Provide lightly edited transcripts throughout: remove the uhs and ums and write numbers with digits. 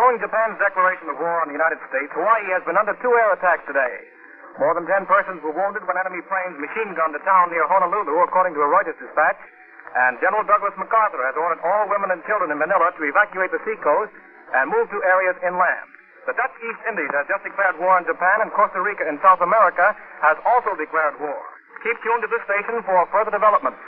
Following Japan's declaration of war on the United States, Hawaii has been under 2 air attacks today. More than 10 persons were wounded when enemy planes machine-gunned a town near Honolulu, according to a Reuters dispatch. And General Douglas MacArthur has ordered all women and children in Manila to evacuate the seacoast and move to areas inland. The Dutch East Indies has just declared war on Japan, and Costa Rica in South America has also declared war. Keep tuned to this station for further developments.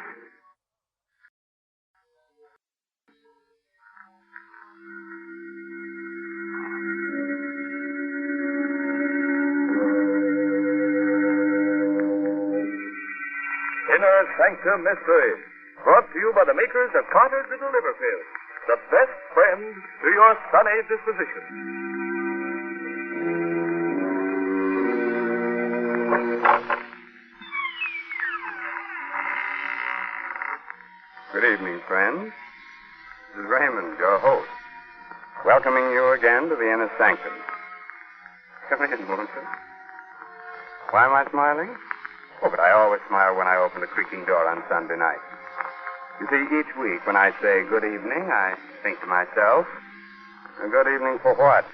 Inner Sanctum Mystery, brought to you by the makers of Carter's Little Liver Pills, the best friend to your sunny disposition. Good evening, friends. This is Raymond, your host, welcoming you again to the Inner Sanctum. Come in, won't you? Why am I smiling? Oh, but I always smile when I open the creaking door on Sunday night. You see, each week when I say good evening, I think to myself, a good evening for what?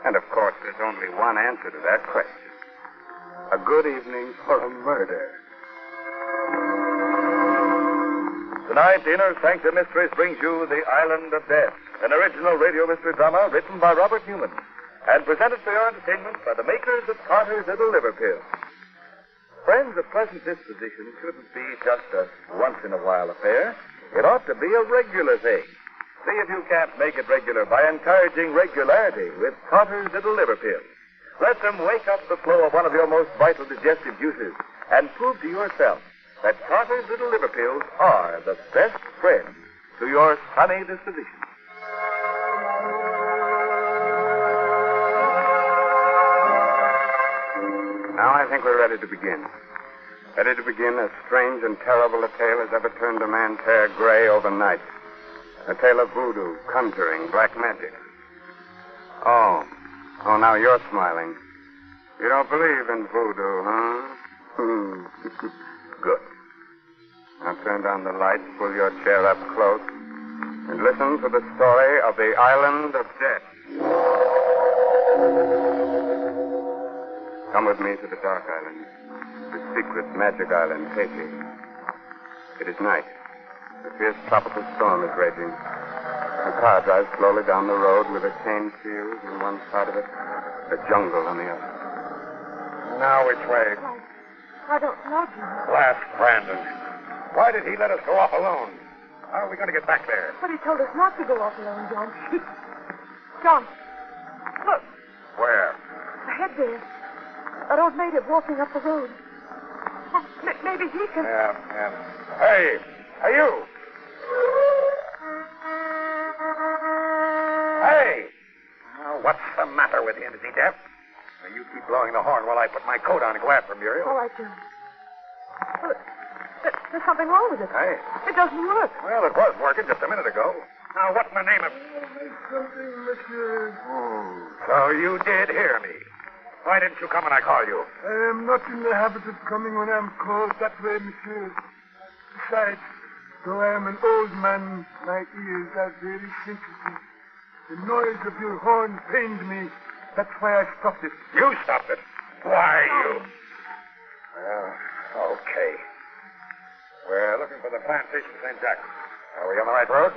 And of course, there's only one answer to that question. A good evening for a murder. Tonight, Inner Sanctum Mysteries brings you The Island of Death, an original radio mystery drama written by Robert Newman and presented for your entertainment by the makers of Carter's Little Liver Pills. Friends, a pleasant disposition shouldn't be just a once-in-a-while affair. It ought to be a regular thing. See if you can't make it regular by encouraging regularity with Carter's Little Liver Pills. Let them wake up the flow of one of your most vital digestive juices and prove to yourself that Carter's Little Liver Pills are the best friend to your sunny disposition. Now I think we're ready to begin. Ready to begin as strange and terrible a tale as ever turned a man's hair gray overnight. A tale of voodoo, conjuring, black magic. Oh, now you're smiling. You don't believe in voodoo, huh? Good. Now turn down the lights, pull your chair up close, and listen to the story of the Island of Death. Come with me to the Dark Island, the secret magic island, Haiti. It is night. A fierce tropical storm is raging. A car drives slowly down the road with a cane field on one side of it, a jungle on the other. Now which way? I don't know, John. Blast Brandon. Why did he let us go off alone? How are we going to get back there? But he told us not to go off alone, John. John, look. Where? Ahead there. That old native walking up the road. Oh, maybe he can... Yeah. Hey, you. Hey! Now, what's the matter with him? Is he deaf? Now, you keep blowing the horn while I put my coat on and go after him, Muriel. All right, John. Look, there's something wrong with it. Hey. It doesn't work. Well, it was working just a minute ago. Now, what in the name of... Something, monsieur. So you did hear me. Why didn't you come when I called you? I am not in the habit of coming when I am called that way, monsieur. Besides, though I am an old man, my ears are very sensitive. The noise of your horn pained me. That's why I stopped it. You stopped it? Why, you... Well, okay. We're looking for the plantation St. Jack. Are we on the right road?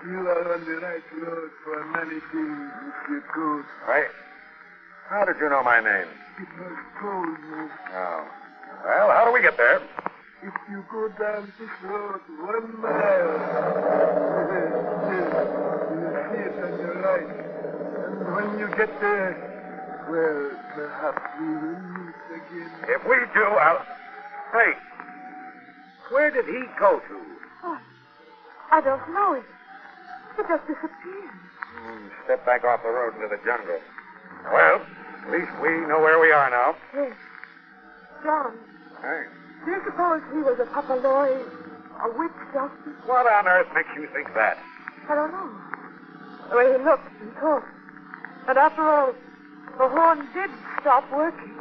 You are on the right road for many things, Monsieur Gould. Right. How did you know my name? It was told me. Oh. Well, how do we get there? If you go down this road 1 mile, you'll see it on your right. And when you get there, well, perhaps we will meet again. If we do, I'll... Hey, where did he go to? Oh, I don't know. It just disappeared. Step back off the road into the jungle. Well, at least we know where we are now. Yes. John, Hey, do you suppose he was a papaloi, a witch doctor? what on earth makes you think that? I don't know. The way he looked and talked. And after all, the horn did stop working.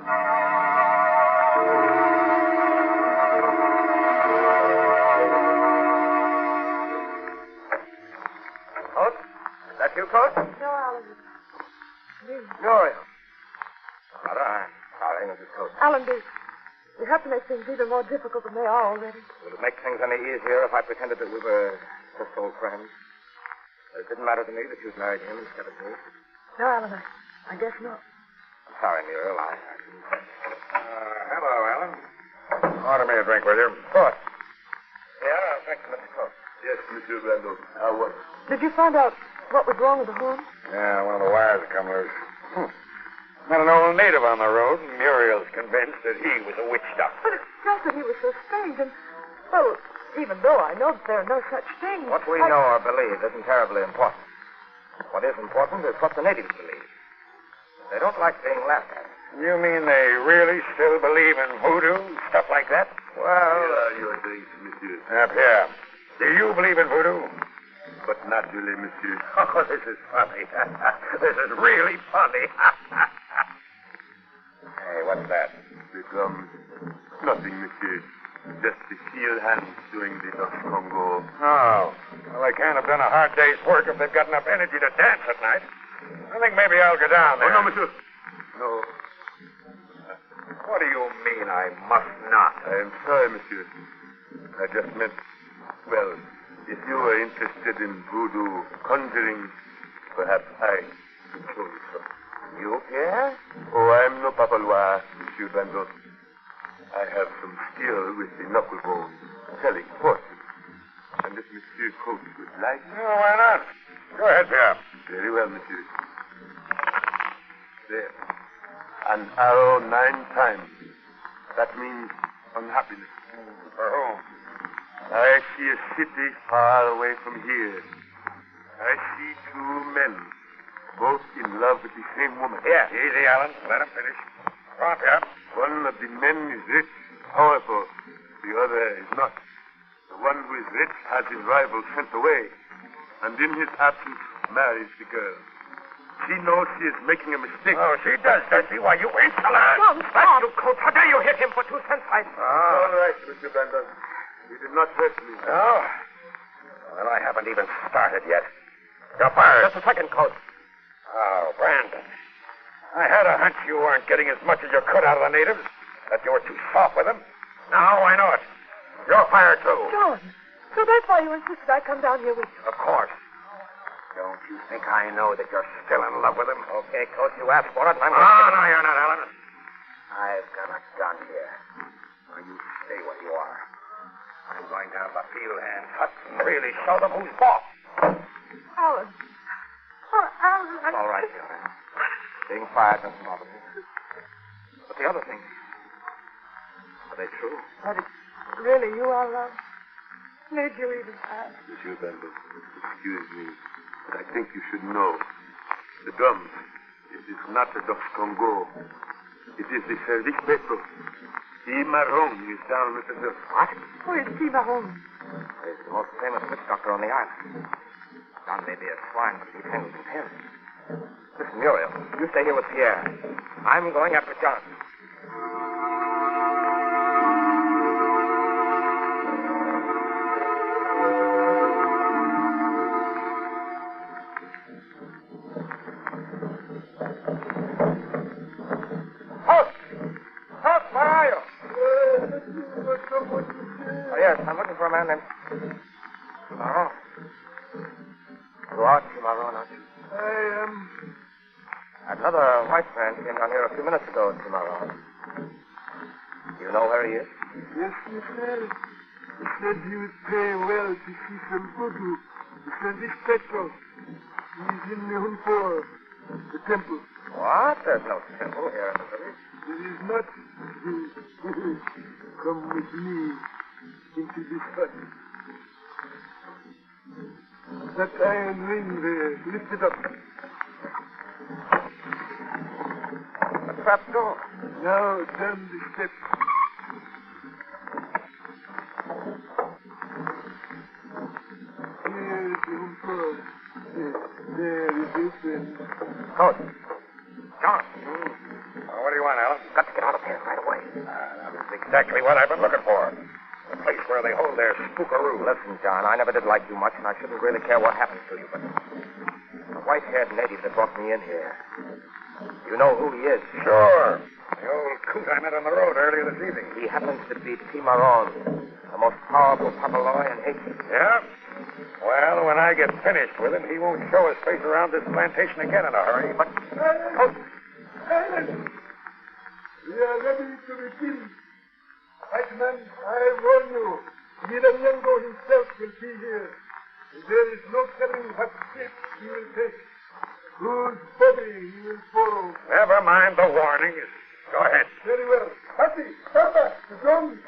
you, Coach? No, Alan. Me. Muriel. All right. Sorry, Mrs. Coach. Alan, we have to make things even more difficult than they are already. Would it make things any easier if I pretended that we were just old friends? It didn't matter to me that you'd married him instead of me. No, Alan, I guess not. I'm sorry, Muriel. Hello, Alan. Order me a drink, will you? Of course. Yeah, thanks, Mr. Coach. Yes, Monsieur Randall. How was it? Did you find out what was wrong with the horn? Yeah, one of the wires had come loose. Met an old native on the road, and Muriel's convinced that he was a witch doctor. But it's just that he was so strange, and, well, even though I know that there are no such things... What we know or believe isn't terribly important. What is important is what the natives believe. They don't like being laughed at. You mean they really still believe in voodoo, stuff like that? Well... Here are your drinks, Monsieur. Up here. Do you believe in voodoo? But naturally, Monsieur. Oh, this is funny. This is really funny. Hey, what's that? Nothing, Monsieur. Just the steel hands doing the Dutch Congo. Oh. Well, they can't have done a hard day's work if they've got enough energy to dance at night. I think maybe I'll go down there. Oh, no, Monsieur. No. What do you mean I must not? I am sorry, Monsieur. I just meant, well, if you are interested in voodoo conjuring, perhaps I can show you some. You, Pierre? Oh, I am no papalois, Monsieur Bandot. I have some skill with the knuckle bone, telling fortunes. And if Monsieur Coach would like... No, why not? Go ahead, Pierre. Very well, Monsieur. There. An arrow 9 times. That means unhappiness. For whom? I see a city far away from here. I see 2 men, both in love with the same woman. Yeah, easy, Alan. Let him finish. Go on, Pierre. One of the men is rich, powerful. The other is not. The one who is rich has his rival sent away, and in his absence marries the girl. She knows she is making a mistake. Oh, she does she? Why, you insolent! John, stop! You, Coach. How dare you hit him for 2 cents? All right, Mr. Bandon. You did not hurt me. Oh? Well, I haven't even started yet. You're fired. Just a second, Coach. Oh, Brandon. I had a hunch you weren't getting as much as you could out of the natives, that you were too soft with them. Now I know it. You're fired, too. John, so that's why you insisted I come down here with you. Of course. Don't you think I know that you're still in love with him? Okay, Coach, you asked for it, and I'm going to... No, you're not, Alan. I've got a gun here. Now, you stay where you are. I'm going down to the field hand hut and really show them who's boss. Alan. Oh, Alan. It's all right, Fiona. Being fired doesn't bother me. But the other things, are they true? That it's really you I love. Made you even ask. Monsieur Bandon, excuse me, but I think you should know. The drums, it is not the Dutch Congo. It is the Service Petro. E. Marron is down with the hill. What? Who is T. Mahone? He's the most famous witch doctor on the island. John may be a swine, but he handles his hair. Listen, Muriel, you stay here with Pierre. I'm going after John. I'm looking for a man named Cimarron. You are Cimarron, aren't you? I am. Another white man came down here a few minutes ago, Cimarron. Do you know where he is? Yes, monsieur. He said he would pay well to see some voodoo. The Service Petro. He's in the Hunpor, the temple. What? There's no temple here in the village. There is not. Come with me into this hut. That iron ring there, lift it up. A trap door. Now down the steps. Here is the Hunpor. There is open. Coach. John. What do you want, Alan? You've got to get out of here right away. That is exactly what I've been looking for. The place where they hold their spookaroo. Listen, John, I never did like you much, and I shouldn't really care what happens to you, but the white-haired native that brought me in here, you know who he is? Sure. The old coot I met on the road earlier this evening. He happens to be Timaron, the most powerful papaloy in Haiti. Yeah? Well, when I get finished with him, he won't show his face around this plantation again in a hurry. But We are ready to begin. White man, I warn you, Yango himself will be here. There is no telling what shape he will take, whose body he will follow. never mind the warnings. Go ahead. Very well. Happy, come back, the drum.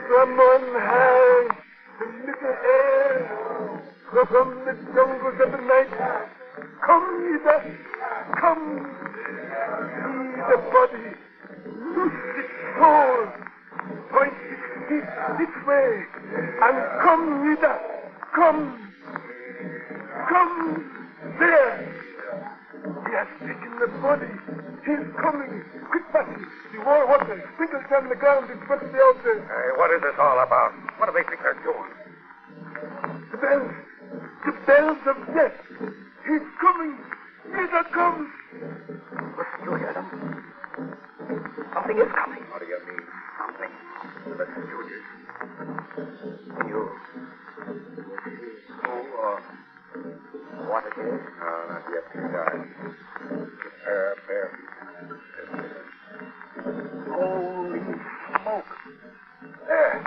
From on high, the little air, from the jungles of the night, come, Ida, come, see the body, loose its soul, point its feet this way, and come, Ida, come, there. He has taken the body. He's coming. Quick, Patty. The war water sprinkles down the ground in front of the altar. Hey, what is this all about? What do they think they're doing? The bells of death. He's coming. Ida comes. Listen, you hear them? Something is coming. What do you mean? Something. The stooges. Can you see who or what it is? No, not yet. Too dark. Bare. Holy smoke. There.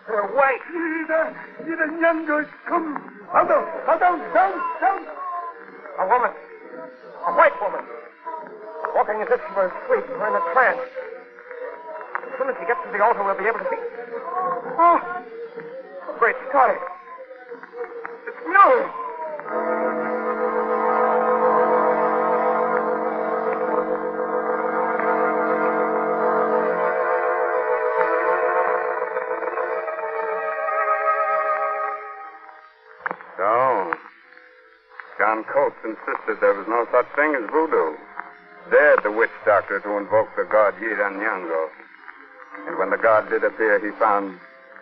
They're white. Ida Nyango is come. Down. A woman. A white woman. Walking as if she were asleep or in a trance. As soon as she gets to the altar, we'll be able to see. Oh! Great Scott. It's Miller. So, John Coates insisted there was no such thing as voodoo. Dared the witch doctor to invoke the god Yiranyango. And when the god did appear, he found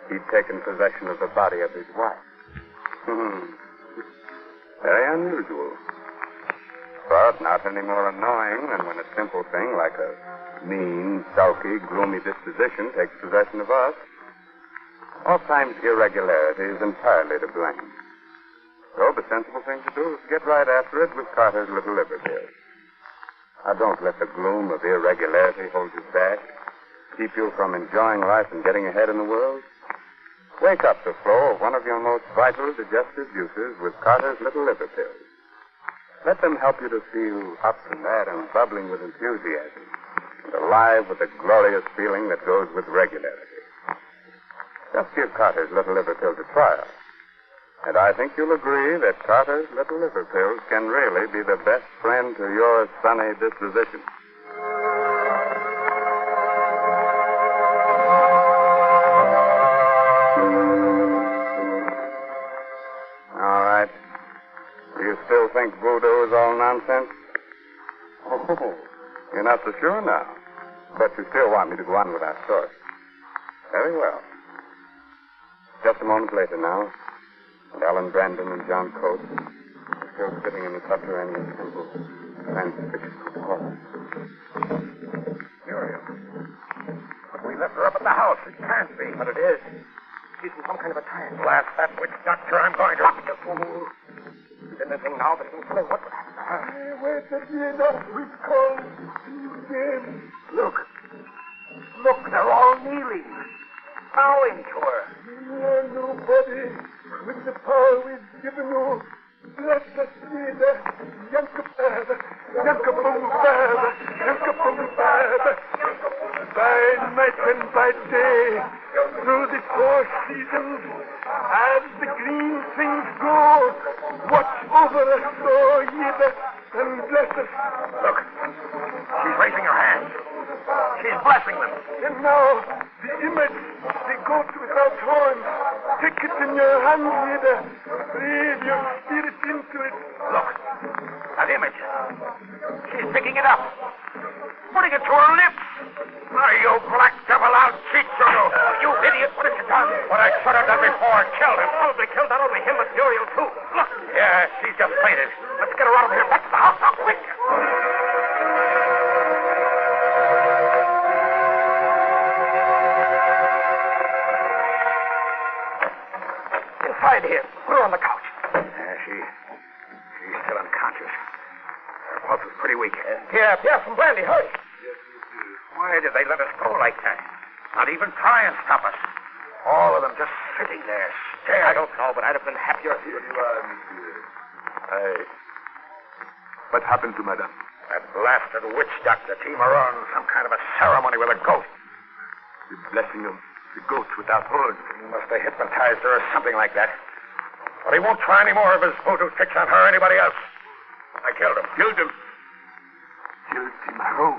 he'd taken possession of the body of his wife. Very unusual. But not any more annoying than when a simple thing like a mean, sulky, gloomy disposition takes possession of us. Oftentimes irregularity is entirely to blame. So the sensible thing to do is to get right after it with Carter's little liver pills. Now, don't let the gloom of irregularity hold you back, keep you from enjoying life and getting ahead in the world. Wake up the flow of one of your most vital digestive juices with Carter's little liver pills. Let them help you to feel up and at and bubbling with enthusiasm and alive with the glorious feeling that goes with regularity. Just give Carter's little liver pills a trial. And I think you'll agree that Carter's little liver pills can really be the best friend to your sunny disposition. All right. Do you still think voodoo is all nonsense? Oh, you're not so sure now. But you still want me to go on with our story. Very well. Just a moment later now. And Ellen Brandon and John Coates are still sitting in the subterranean temple. Muriel. But we left her up at the house. It can't be. But it is. She's in some kind of a trance. Blast that witch doctor. I'm going to... Stop, you fool. She did anything now, but it didn't say what would happen to her. Wait a minute. We've called you again. Look, they're all kneeling. Bowing to her. You're nobody. With the power we've given you, bless us, Ida. Yankabumbaba. By night and by day, through the 4 seasons, as the green things grow, watch over us, oh Ida, and bless us. Look, she's raising her hands. She's blessing them. And now, the image, the in your hands, leader. Breathe your spirit into it. Look, that image. She's picking it up. Putting it to her lips. Oh, you black devil, I'll cheat you. You idiot, what have you done? What I should have done before, killed him. Probably killed not only him, but Muriel, too. Look. Yeah, she's just fainted. Let's get her out of here. Back to the house now, quick. Inside here. Put her on the couch. She's still unconscious. Her pulse is pretty weak. Pierre, some brandy, hurry. Why did they let us go like that? Not even try and stop us. All of them just sitting there, staring. I don't know, but I'd have been happier. Here you are, monsieur. What happened to Madame? That blasted witch doctor, Team on some kind of a ceremony with a goat. The blessing of the goat without horns. He must have hypnotized her or something like that. But he won't try any more of his voodoo tricks on her or anybody else. I killed him. Killed him? Killed Timaro?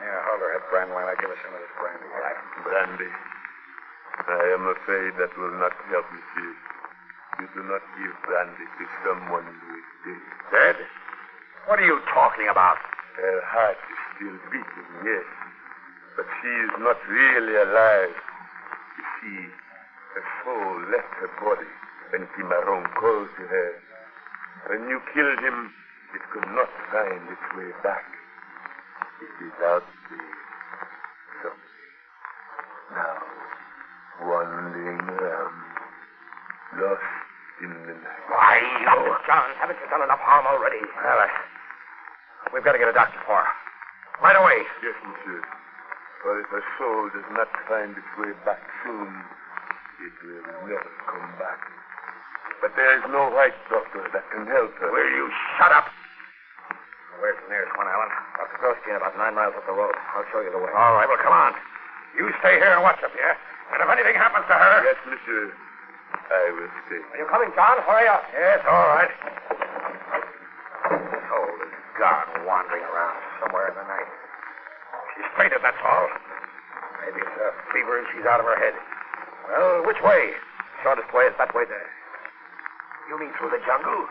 Yeah, hold her head, Brand, while I give her some of this brandy. All right. Brandy. I am afraid that will not help, monsieur. You do not give brandy to someone who is dead. Dead? What are you talking about? Her heart is still beating, yes. But she is not really alive. You see, her soul left her body when Cimarron called to her. When you killed him, it could not find its way back. It is out there. So, now, wandering around, lost in the night. Why, you, John, haven't you done enough harm already? Well, we've got to get a doctor for her. Right away. Yes, monsieur. For if her soul does not find its way back soon, it will never come back. But there is no white doctor that can help her. Will you shut up? Where's the nearest one, Alan? Dr. Grosjean, about 9 miles up the road. I'll show you the way. All right, well, come on. You stay here and watch up here. And if anything happens to her... Yes, monsieur. I will stay. Are you coming, John? Hurry up. Yes, all right. Soul is gone, wandering around somewhere in the night. She's fainted, that's all. Maybe it's a fever and she's out of her head. Well, which way? Shortest way is that way there. You mean through the jungle?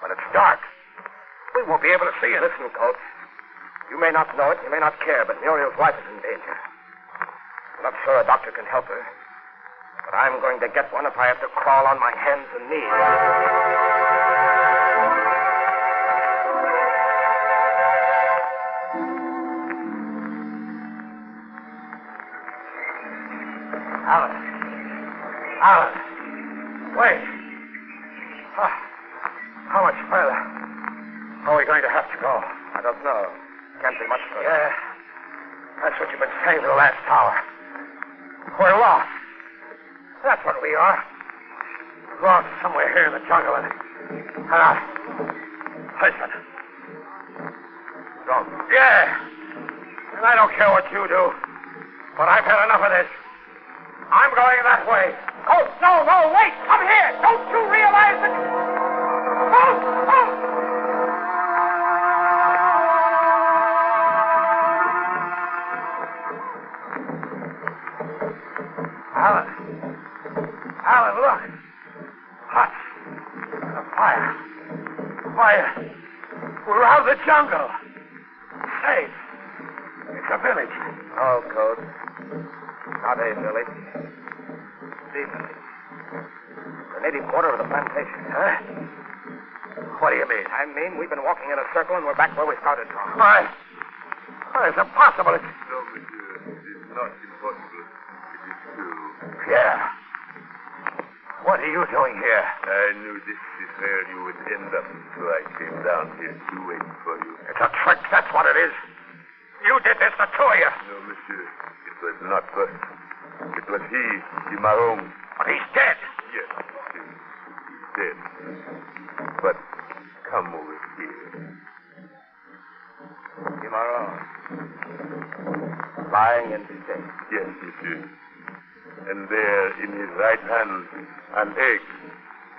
But it's dark. We won't be able to see her. Listen, Coates. You may not know it, you may not care, but Muriel's life is in danger. I'm not sure a doctor can help her. But I'm going to get one if I have to crawl on my hands and knees. Alan. Wait. How much further? Are we going to have to go? I don't know. Can't be much further. Yeah. That's what you've been saying for the last hour. We're lost. That's what we are. Lost somewhere here in the jungle. Listen. Don't. Yeah. And I don't care what you do. But I've had enough of this. I'm going that way. Oh, no, wait. Come here. Don't you realize that... Alan, look. Huts. A fire. We're out of the jungle. Safe. It's a village. Oh, Code. Not a village. The village. The native quarter of the plantation. Huh? What do you mean? I mean, we've been walking in a circle and we're back where we started from. Why? It's impossible. No, monsieur. It's not impossible. It is true. Yeah. What are you doing here? I knew this is where you would end up, so I came down here to wait for you. It's a trick, that's what it is. You did this, the two of you. No, monsieur. It was not us. It was he, Cimarron. But he's dead. Yes, monsieur. He's dead. But come over here. Cimarron. Lying in state. Yes, monsieur. And there in his right hand, an egg.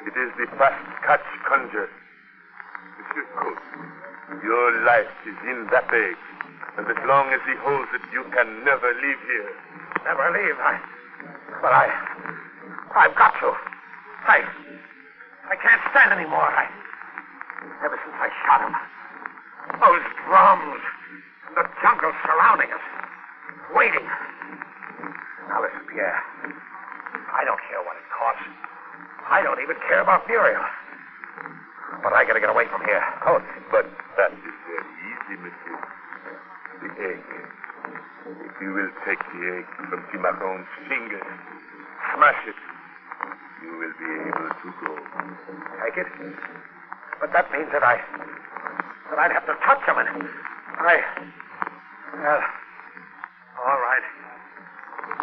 It is the fast catch conjure. Monsieur Coates, your life is in that egg. And as long as he holds it, you can never leave here. Never leave? I've got to. I can't stand anymore. Ever since I shot him, those drums, and the jungle surrounding us, waiting. Now listen, Pierre. I don't care what it costs. I don't even care about Muriel. But I gotta get away from here. Coach. But that is very easy, monsieur. The egg. If you will take the egg from Cimarron's finger, smash it, you will be able to go. Take it? But that means that I'd have to touch him, and well, all right.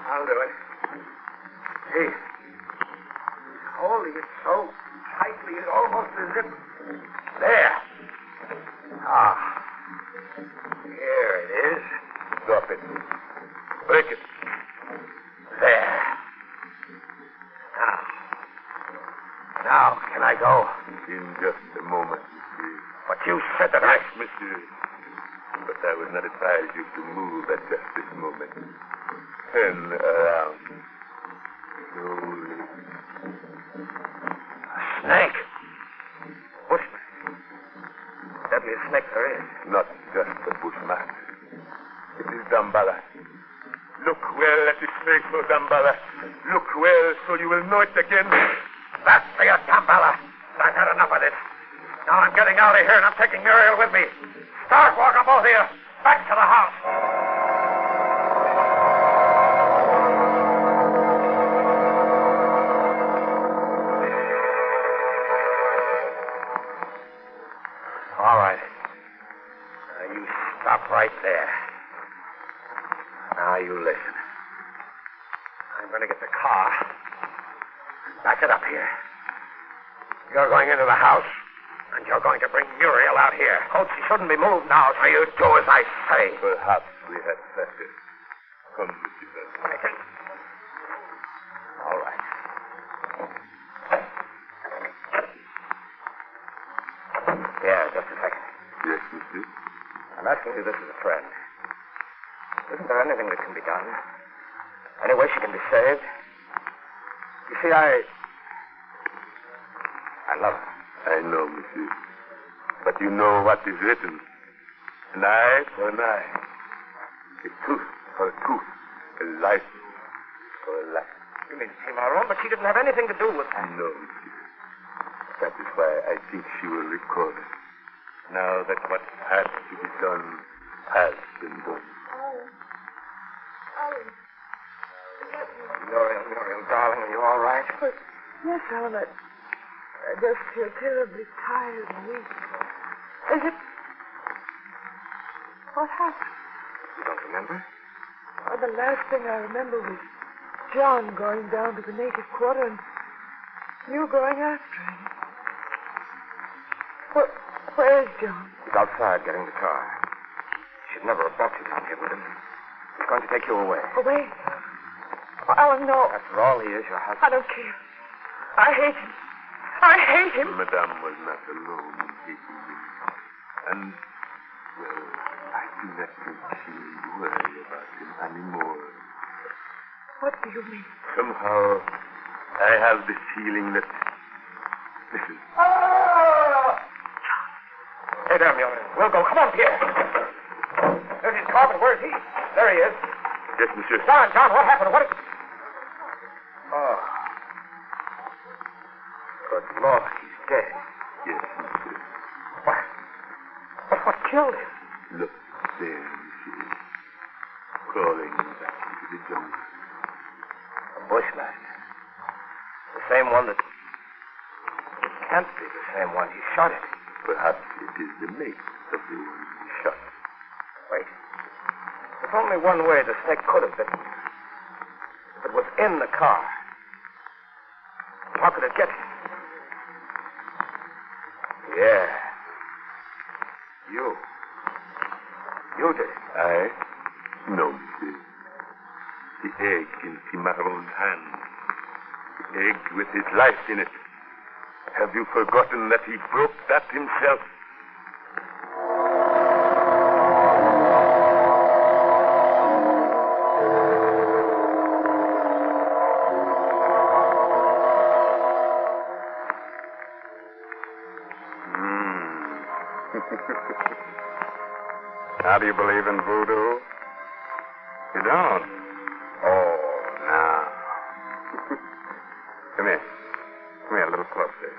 I'll do it. He's holding it so tightly, it's almost as if... There. Ah. Here it is. Drop it. Break it. There. Now, can I go? In just a moment, monsieur. But you said that Yes, monsieur. But I would not advise you to move at just this moment. Turn around. Slowly. A snake? Bushman. Deadliest snake there is. Not just a bushman. It is Damballa. Look well at his face, oh Damballa. Look well so you will know it again. That's for you, Damballa. I've had enough of this. Now I'm getting out of here, and I'm taking Muriel with me. Start walking, both of you. Back to the house. All right. Now you stop right there. Now you listen. I'm going to get the car. Back it up here. You're going into the house, and you're going to bring Muriel out here. Coach, she shouldn't be moved now, so you do as I say. Perhaps we had better. Come, monsieur. I can. All right. Yeah, just a second. Yes, monsieur. I'm asking you this as a friend. Isn't there anything that can be done? Any way she can be saved? You see, I love her. I know, monsieur. But you know what is written. An eye for an eye. A tooth for a tooth. A life for a life. You mean Cimarron? But she didn't have anything to do with that. No, monsieur. That is why I think she will recall it. Now that what has to be done has been done. Muriel, darling, are you all right? But, yes, Alan, I just feel terribly tired and weak. Is it... What happened? You don't remember? Oh, the last thing I remember was John going down to the native quarter and you going after him. Where is John? He's outside getting the car. She'd never have brought you down here with him. He's going to take you away. Away? Oh, Alan, no. After all, he is your husband. I don't care. I hate him. I hate him. Madame was not alone in hating him. And, well, I do not think she will worry about him anymore. What do you mean? Somehow, I have the feeling that... Listen. Hey there, Muriel. We'll go. Come on, Pierre. There's his car, but where's he? There he is. Yes, monsieur. John, what happened? Oh. Good Lord, he's dead. Yes, monsieur. What killed him? Look there, monsieur. Crawling back into the jungle. A bushman. The same one that... It can't be the same one. He shot it. Perhaps it is the mate of the one he shot. Wait. There's only one way the snake could have been. If it was in the car. How could it get... Yeah. You did it. I? No, monsieur. The egg in Cimarron's hand. The egg with his life in it. Have you forgotten that he broke that himself? Now, do you believe in voodoo? You don't? Oh, now. Come here. Come here a little closer.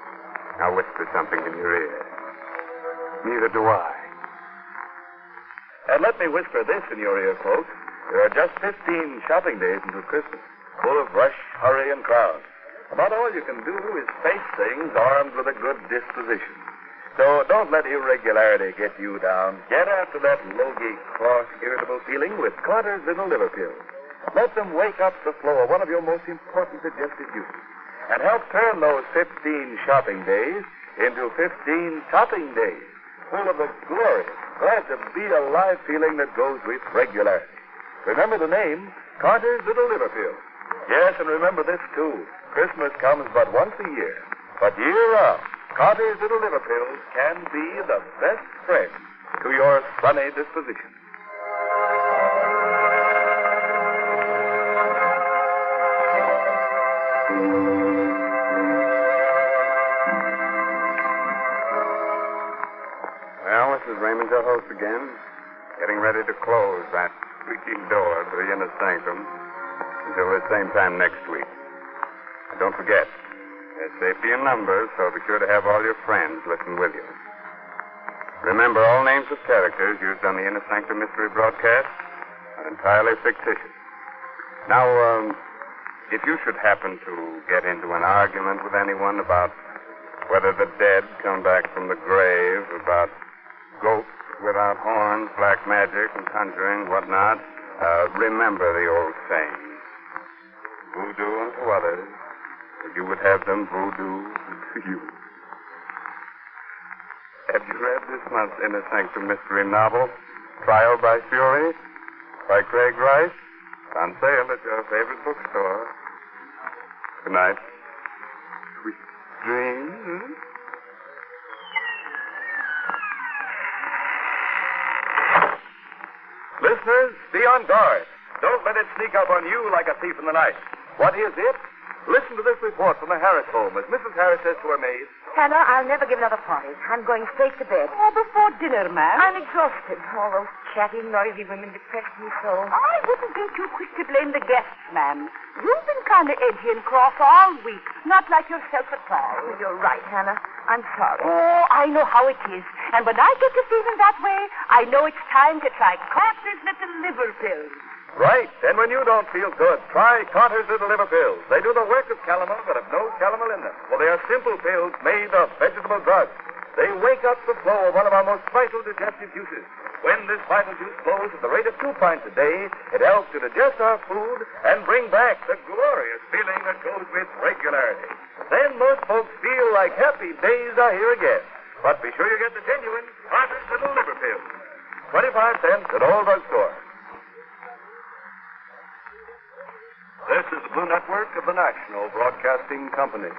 I'll whisper something in your ear. Neither do I. And let me whisper this in your ear, folks. There are just 15 shopping days until Christmas, full of rush, hurry, and crowd. About all you can do is face things armed with a good disposition. So don't let irregularity get you down. Get after that logy, cross, irritable feeling with Carter's Little Liver Pills. Let them wake up the flow of one of your most important digestive juices and help turn those 15 shopping days into 15 topping days, full of the glorious, glad-to-be-alive feeling that goes with regularity. Remember the name, Carter's Little Liver Pills. Yes, and remember this, too. Christmas comes but once a year. But year-round, Carter's Little Liver Pills can be the best friend to your sunny disposition. Well, this is Raymond, your host again, getting ready to close that squeaky door to the inner sanctum until the same time next week. And don't forget, there's safety in numbers, so be sure to have all your friends listen with you. Remember, all names of characters used on the Inner Sanctum Mystery broadcast are entirely fictitious. Now, if you should happen to get into an argument with anyone about whether the dead come back from the grave, about goats without horns, black magic, and conjuring, whatnot, remember the old saying, voodoo unto others, or you would have them voodoo to you. Have you read this month's Inner Sanctum Mystery novel, Trial by Fury, by Craig Rice? On sale at your favorite bookstore. Good night. Sweet dreams. Listeners, be on guard. Don't let it sneak up on you like a thief in the night. What is it? Listen to this report from the Harris home as Mrs. Harris says to her maid. Hannah, I'll never give another party. I'm going straight to bed. Oh, before dinner, ma'am. I'm exhausted. All those chatty, noisy women depress me so. I wouldn't be too quick to blame the guests, ma'am. You've been kind of edgy and cross all week. Not like yourself at all. Oh, you're right, Hannah. I'm sorry. Oh, I know how it is. And when I get to feeling that way, I know it's time to try Carter's Little Liver Pills. Right. And when you don't feel good, try Carter's Little Liver Pills. They do the work of calomel, but have no calomel in them. Well, they are simple pills made of vegetable drugs. They wake up the flow of one of our most vital digestive juices. When this vital juice flows at the rate of 2 pints a day, it helps to digest our food and bring back the glorious feeling that goes with regularity. Then most folks feel like happy days are here again. But be sure you get the genuine Carter's Little Liver Pills. 25 cents at all drugstores. This is the Blue Network of the National Broadcasting Company.